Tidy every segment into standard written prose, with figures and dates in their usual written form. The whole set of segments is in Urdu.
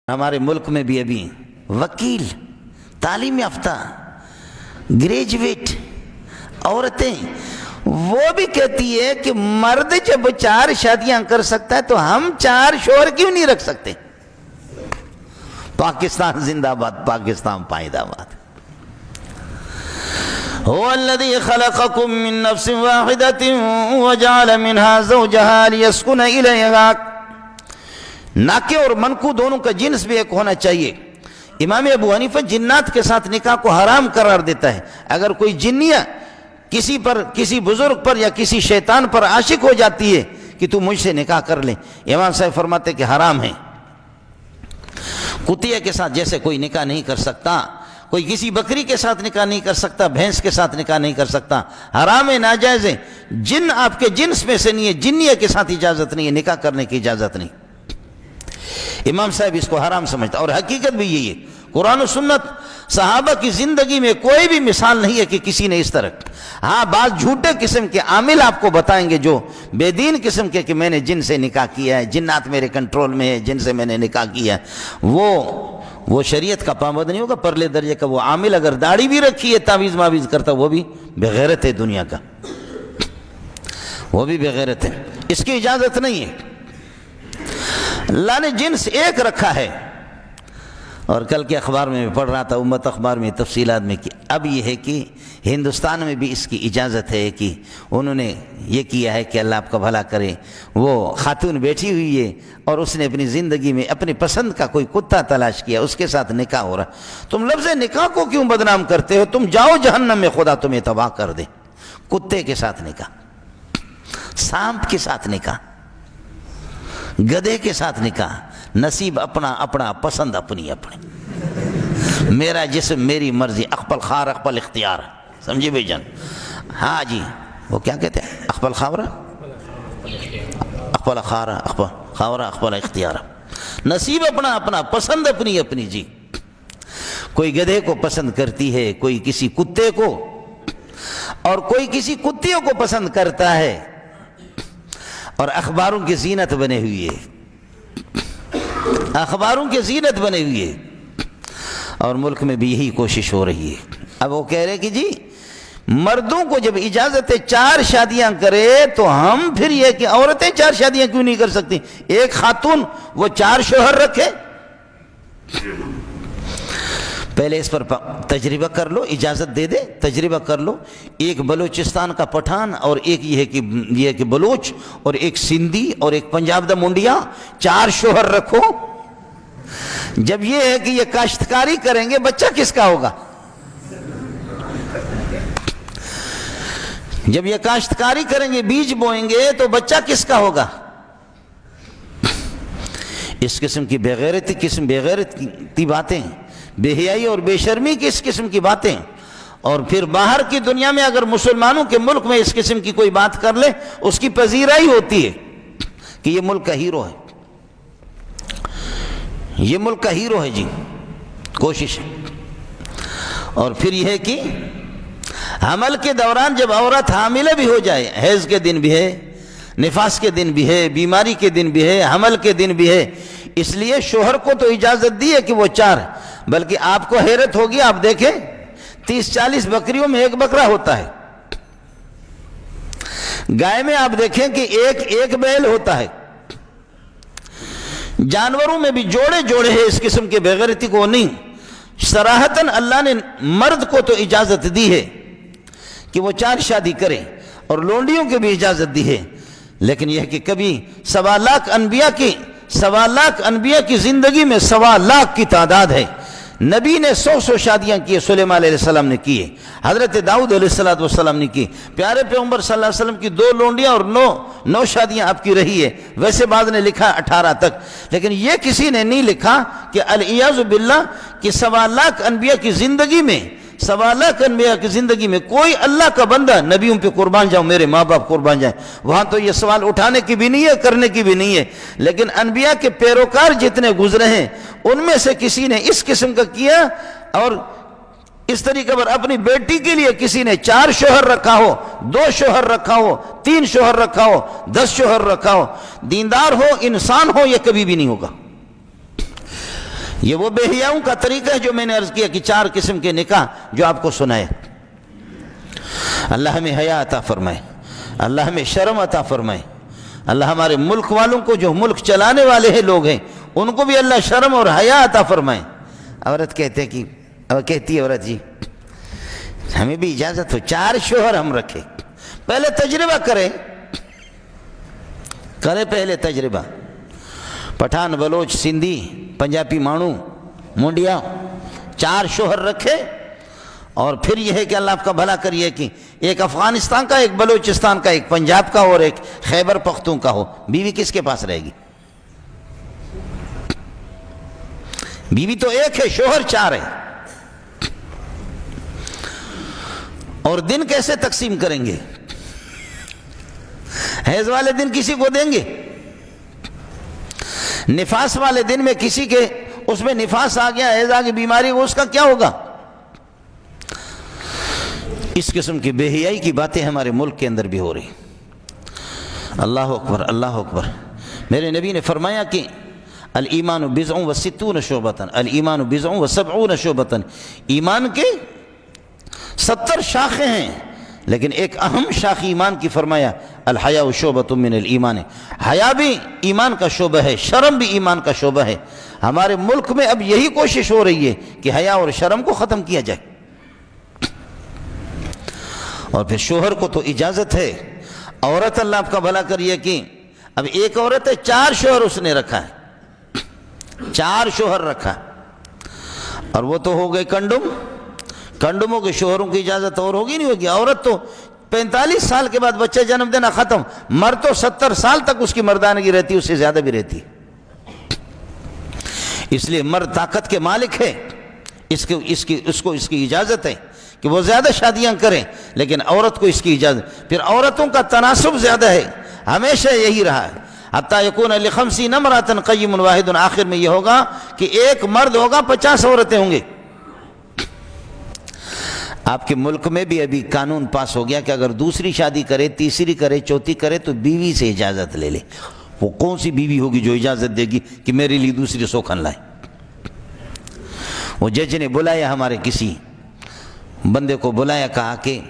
ہمارے ملک میں بھی ابھی وکیل، تعلیم یافتہ، گریجویٹ عورتیں وہ بھی کہتی ہے کہ مرد جب 4 شادیاں کر سکتا ہے تو ہم 4 شوہر کیوں نہیں رکھ سکتے؟ پاکستان زندہ باد، پاکستان پائیدہ باد۔ هو الذي خلقكم من نفس واحدة وجعل منها زوجها ليسكن إليها۔ ناکے اور منکو دونوں کا جنس بھی ایک ہونا چاہیے۔ امام ابو حنیفہ جنات کے ساتھ نکاح کو حرام قرار دیتا ہے۔ اگر کوئی جنیہ کسی بزرگ پر یا کسی شیطان پر عاشق ہو جاتی ہے کہ تو مجھ سے نکاح کر لے، امام صاحب فرماتے کہ حرام ہے۔ کتیا کے ساتھ جیسے کوئی نکاح نہیں کر سکتا، کوئی کسی بکری کے ساتھ نکاح نہیں کر سکتا، بھینس کے ساتھ نکاح نہیں کر سکتا، حرام ہے، ناجائز ہے۔ جن آپ کے جنس میں سے نہیں ہے، جنیہ کے ساتھ اجازت نہیں ہے، نکاح کرنے کی اجازت نہیں۔ امام صاحب اس کو حرام سمجھتا، اور حقیقت بھی یہی ہے۔ قرآن و سنت صحابہ کی زندگی میں کوئی بھی مثال نہیں ہے کہ کسی نے اس طرح۔ ہاں بعض جھوٹے قسم کے عامل آپ کو بتائیں گے جو بے دین قسم کے کہ میں نے جن سے نکاح کیا ہے، جنات میرے کنٹرول میں ہے، جن سے میں نے نکاح کیا ہے، وہ شریعت کا پابند نہیں ہوگا۔ پرلے درجے کا وہ عامل اگر داڑھی بھی رکھی ہے، تعویذ معویذ کرتا، وہ بھی بغیرت ہے دنیا کا، وہ بھی بغیرت ہے، اس کی اجازت نہیں ہے۔ اللہ نے جنس ایک رکھا ہے۔ اور کل کے اخبار میں پڑھ رہا تھا، امت اخبار میں تفصیلات میں، کہ اب یہ ہے کہ ہندوستان میں بھی اس کی اجازت ہے کہ انہوں نے یہ کیا ہے کہ اللہ آپ کا بھلا کرے، وہ خاتون بیٹھی ہوئی ہے اور اس نے اپنی زندگی میں اپنی پسند کا کوئی کتا تلاش کیا، اس کے ساتھ نکاح ہو رہا۔ تم لفظ نکاح کو کیوں بدنام کرتے ہو؟ تم جاؤ جہنم میں، خدا تمہیں تباہ کر دے۔ کتے کے ساتھ نکاح، سانپ کے ساتھ نکاح، گدھے کے ساتھ نکاح، نصیب اپنا اپنا، پسند اپنی اپنی، میرا جسم میری مرضی، اقبل خار اقبل اختیار، سمجھے بھائی جان؟ ہاں جی، وہ کیا کہتے ہیں؟ اقبل خاورہ اقبل خارہ اقبل خاورہ اقبل اختیار، نصیب اپنا اپنا، پسند اپنی اپنی جی۔ کوئی گدھے کو پسند کرتی ہے، کوئی کسی کتے کو، اور کوئی کسی کتیوں کو پسند کرتا ہے، اور اخباروں کی زینت بنے ہوئی ہے، اخباروں کی زینت بنے ہوئی ہے، اور ملک میں بھی یہی کوشش ہو رہی ہے۔ اب وہ کہہ رہے کہ جی مردوں کو جب اجازت ہے 4 شادیاں کرے تو ہم پھر یہ کہ عورتیں 4 شادیاں کیوں نہیں کر سکتی؟ ایک خاتون وہ 4 شوہر رکھے؟ پہلے اس پر تجربہ کر لو، اجازت دے دے، تجربہ کر لو۔ ایک بلوچستان کا پٹھان، اور ایک یہ کہ بلوچ، اور ایک سندھی، اور ایک پنجاب دا منڈیا، 4 شوہر رکھو۔ جب یہ ہے کہ یہ کاشتکاری کریں گے، بچہ کس کا ہوگا؟ جب یہ کاشتکاری کریں گے، بیج بوئیں گے، تو بچہ کس کا ہوگا؟ اس قسم کی بےغیرتی باتیں، بے حیائی اور بے شرمی کی اس قسم کی باتیں، اور پھر باہر کی دنیا میں اگر مسلمانوں کے ملک میں اس قسم کی کوئی بات کر لے، اس کی پذیرائی ہوتی ہے کہ یہ ملک کا ہیرو ہے، یہ ملک کا ہیرو ہے جی، کوشش۔ اور پھر یہ ہے کہ حمل کے دوران جب عورت حاملہ بھی ہو جائے، حیض کے دن بھی ہے، نفاس کے دن بھی ہے، بیماری کے دن بھی ہے، حمل کے دن بھی ہے، اس لیے شوہر کو تو اجازت دی ہے کہ وہ 4، بلکہ آپ کو حیرت ہوگی، آپ دیکھیں 30-40 بکریوں میں 1 بکرا ہوتا ہے، گائے میں آپ دیکھیں کہ ایک بیل ہوتا ہے، جانوروں میں بھی جوڑے ہیں اس قسم کے بےغیرتی کو نہیں۔ صراحتاً اللہ نے مرد کو تو اجازت دی ہے کہ وہ 4 شادی کرے، اور لونڈیوں کی بھی اجازت دی ہے، لیکن یہ کہ کبھی 1.25 لاکھ انبیاء کی زندگی میں 1.25 لاکھ کی تعداد ہے۔ نبی نے 100 شادیاں کی، سلیمان علیہ السلام نے کی، حضرت داؤد علیہ السلام نے کی، پیارے پیغمبر صلی اللہ علیہ وسلم کی 2 لونڈیاں اور 9 شادیاں آپ کی رہی ہے۔ ویسے بعض نے لکھا 18 تک، لیکن یہ کسی نے نہیں لکھا کہ العیاذ باللہ کہ 1.25 لاکھ انبیاء کی زندگی میں، 1.25 لاکھ انبیاء کی زندگی میں کوئی اللہ کا بندہ، نبیوں پہ قربان جاؤں، میرے ماں باپ قربان جائیں، وہاں تو یہ سوال اٹھانے کی بھی نہیں ہے، کرنے کی بھی نہیں ہے، لیکن انبیاء کے پیروکار جتنے گزرے ہیں ان میں سے کسی نے اس قسم کا کیا، اور اس طریقے پر اپنی بیٹی کے لیے کسی نے 4 شوہر رکھا ہو، 2 شوہر رکھا ہو، 3 شوہر رکھا ہو، 10 شوہر رکھا ہو، دیندار ہو، انسان ہو، یہ کبھی بھی نہیں ہوگا۔ یہ وہ بے حیاؤں کا طریقہ ہے جو میں نے عرض کیا کہ 4 قسم کے نکاح جو آپ کو سنائے۔ اللہ ہمیں حیا عطا فرمائے، اللہ ہمیں شرم عطا فرمائے، اللہ ہمارے ملک والوں کو جو ملک چلانے والے ہیں لوگ ہیں ان کو بھی اللہ شرم اور حیا عطا فرمائے۔ عورت کہتی ہے عورت جی ہمیں بھی اجازت ہو 4 شوہر ہم رکھے، پہلے تجربہ کرے پہلے تجربہ، پٹھان بلوچ سندھی پنجابی مانو منڈیا 4 شوہر رکھے، اور پھر یہ ہے کہ اللہ آپ کا بھلا کریے کہ ایک افغانستان کا، ایک بلوچستان کا، ایک پنجاب کا اور ایک خیبر پختون کا ہو، بیوی کس کے پاس رہے گی؟ بیوی تو ایک ہے، شوہر 4 ہے، اور دن کیسے تقسیم کریں گے؟ حیض والے دن کسی کو دیں گے؟ نفاس والے دن میں کسی کے اس میں نفاس آ گیا، حیض آ گئی، بیماری ہو، اس کا کیا ہوگا؟ اس قسم کی بے حیائی کی باتیں ہمارے ملک کے اندر بھی ہو رہی۔ اللہ اکبر، اللہ اکبر۔ میرے نبی نے فرمایا کہ الایمان بضع و 60 شعبۃ، الایمان بضع و 70 شعبۃ، ایمان کے 70 شاخیں ہیں، لیکن ایک اہم شاخ ایمان کی فرمایا الحیاء شعبۃ من الایمان، حیا بھی ایمان کا شعبہ ہے، شرم بھی ایمان کا شعبہ ہے۔ ہمارے ملک میں اب یہی کوشش ہو رہی ہے کہ حیا اور شرم کو ختم کیا جائے، اور پھر شوہر کو تو اجازت ہے، عورت اللہ آپ کا بھلا کریے کہ اب ایک عورت ہے 4 شوہر اس نے رکھا ہے، 4 شوہر رکھا، اور وہ تو ہو گئے کنڈموں کے شوہروں کی اجازت اور ہوگی نہیں ہوگی۔ عورت تو 45 سال کے بعد بچہ جنم دینا ختم، مرد تو 70 سال تک اس کی مردانگی رہتی، اس سے زیادہ بھی رہتی، اس لیے مرد طاقت کے مالک ہے، اس کو اس کی اجازت ہے کہ وہ زیادہ شادیاں کریں، لیکن عورت کو اس کی اجازت۔ پھر عورتوں کا تناسب زیادہ ہے، ہمیشہ یہی رہا ہے، حتیٰ یکون ل50 امرأۃ قیم واحد، آخر میں یہ ہوگا کہ ایک مرد ہوگا 50 عورتیں ہوں گے۔ آپ کے ملک میں بھی ابھی قانون پاس ہو گیا کہ اگر دوسری شادی کرے، تیسری کرے، چوتھی کرے تو بیوی سے اجازت لے لے۔ وہ کون سی بیوی ہوگی جو اجازت دے گی کہ میرے لیے دوسری سوکھن لائے؟ وہ جج نے بلایا، ہمارے کسی بندے کو بلایا، کہا کہ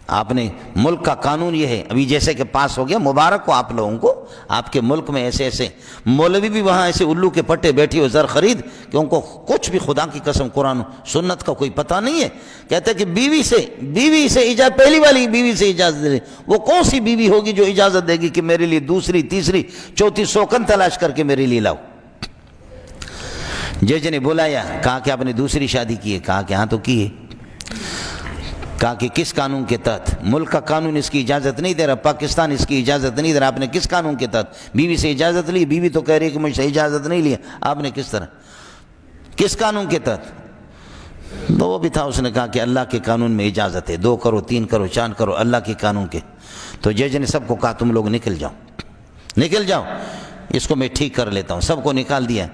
آپ نے ملک کا قانون یہ ہے، ابھی جیسے کہ پاس ہو گیا، مبارک ہو آپ لوگوں کو، آپ کے ملک میں ایسے ایسے مولوی بھی وہاں ایسے الو کے پٹے بیٹھی ہو زر خرید کہ ان کو کچھ بھی خدا کی قسم قرآن سنت کا کوئی پتہ نہیں ہے، کہتے کہ بیوی سے اجازت، پہلی والی بیوی سے اجازت دے، وہ کون سی بیوی ہوگی جو اجازت دے گی کہ میرے لیے دوسری، تیسری، چوتھی سوکن تلاش کر کے میرے لیے لاؤ؟ جج نے بلایا، کہا کہ آپ نے دوسری شادی کی ہے؟ کہا کہ ہاں تو کی ہے۔ کہا کہ کس قانون کے تحت؟ ملک کا قانون اس کی اجازت نہیں دے رہا، پاکستان اس کی اجازت نہیں دے رہا، آپ نے کس قانون کے تحت بیوی سے اجازت لی؟ بیوی تو کہہ رہی ہے کہ مجھ سے اجازت نہیں لیا، آپ نے کس طرح، کس قانون کے تحت؟ تو وہ بھی تھا، اس نے کہا کہ اللہ کے قانون میں اجازت ہے، 2 کرو، 3 کرو، 4 کرو، اللہ کے قانون کے۔ تو جج نے سب کو کہا تم لوگ نکل جاؤ، اس کو میں ٹھیک کر لیتا ہوں۔ سب کو نکال دیا،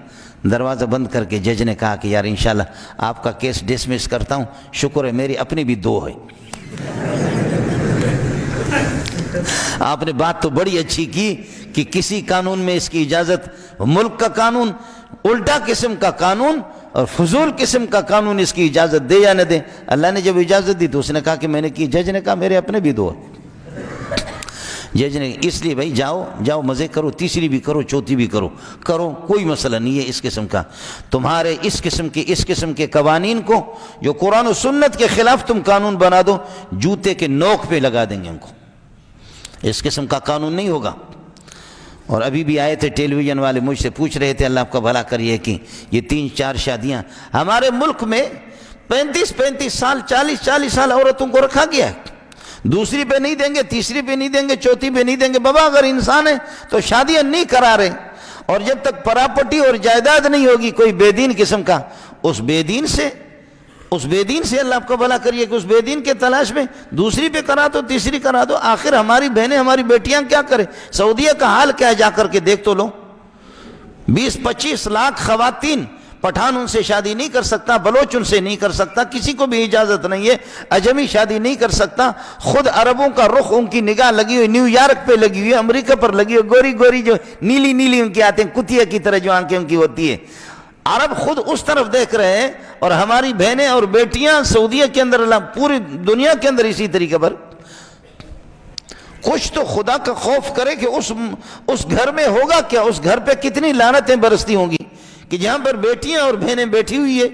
دروازہ بند کر کے جج نے کہا کہ یار انشاءاللہ آپ کا کیس ڈسمس کرتا ہوں، شکر ہے میری اپنی بھی 2 ہے۔ آپ نے بات تو بڑی اچھی کی کہ کسی قانون میں اس کی اجازت، ملک کا قانون الٹا قسم کا قانون اور فضول قسم کا قانون اس کی اجازت دے یا نہ دے۔ اللہ نے جب اجازت دی تو اس نے کہا کہ میں نے کی، جج نے کہا میرے اپنے بھی 2 ہے۔ جج نے اس لیے بھائی جاؤ مزے کرو، تیسری بھی کرو، چوتھی بھی کرو، کوئی مسئلہ نہیں ہے اس قسم کا۔ تمہارے اس قسم کے قوانین کو جو قرآن و سنت کے خلاف تم قانون بنا دو، جوتے کے نوک پہ لگا دیں گے ان کو، اس قسم کا قانون نہیں ہوگا۔ اور ابھی بھی آئے تھے ٹیلی ویژن والے، مجھ سے پوچھ رہے تھے، اللہ آپ کا بھلا کریے کہ یہ 3-4 شادیاں ہمارے ملک میں 35 سال، 40 سال عورتوں کو رکھا گیا ہے، دوسری پہ نہیں دیں گے، تیسری پہ نہیں دیں گے، چوتھی پہ نہیں دیں گے۔ بابا اگر انسان ہے تو شادیاں نہیں کرا رہے، اور جب تک پراپرٹی اور جائیداد نہیں ہوگی کوئی بے دین قسم کا، اس بے دین سے اللہ آپ کو بھلا کریے کہ اس بے دین کے تلاش میں دوسری پہ کرا دو، تیسری کرا دو، آخر ہماری بہنیں، ہماری بیٹیاں کیا کریں؟ سعودیہ کا حال کیا ہے، جا کر کے دیکھ تو لو، 20-25 لاکھ خواتین، پٹھان ان سے شادی نہیں کر سکتا، بلوچ ان سے نہیں کر سکتا، کسی کو بھی اجازت نہیں ہے، اجمی شادی نہیں کر سکتا۔ خود عربوں کا رخ، ان کی نگاہ لگی ہوئی نیو یارک پہ لگی ہوئی ہے، امریکہ پر لگی ہوئی، گوری جو نیلی ان کی آتے ہیں، کتیا کی طرح جو آنکھیں ان کی ہوتی ہے، عرب خود اس طرف دیکھ رہے ہیں، اور ہماری بہنیں اور بیٹیاں سعودیہ کے اندر، پوری دنیا کے اندر اسی طریقے پر. کچھ تو خدا کا خوف کرے کہ اس گھر میں ہوگا کیا، اس گھر پہ کتنی لعنتیں برستی ہوں گی کہ جہاں پر بیٹیاں اور بہنیں بیٹھی ہوئی ہے.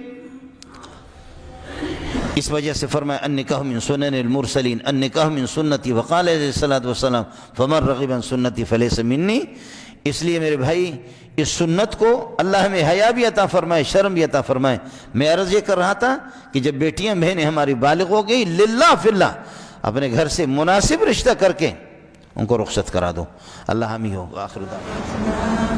اس وجہ سے فرمایا النکاح من سنن المرسلین، النکاح من سنتی، وقال علیہ الصلوۃ والسلام فمن رغب عن سنتی فلیس منی. اس لیے میرے بھائی اس سنت کو اللہ ہمیں حیا بھی عطا فرمائے، شرم بھی عطا فرمائے. میں عرض یہ کر رہا تھا کہ جب بیٹیاں بہنیں ہماری بالغ ہو گئی، للہ فی اللہ اپنے گھر سے مناسب رشتہ کر کے ان کو رخصت کرا دو. اللہ حامی ہو. آخر دعوانا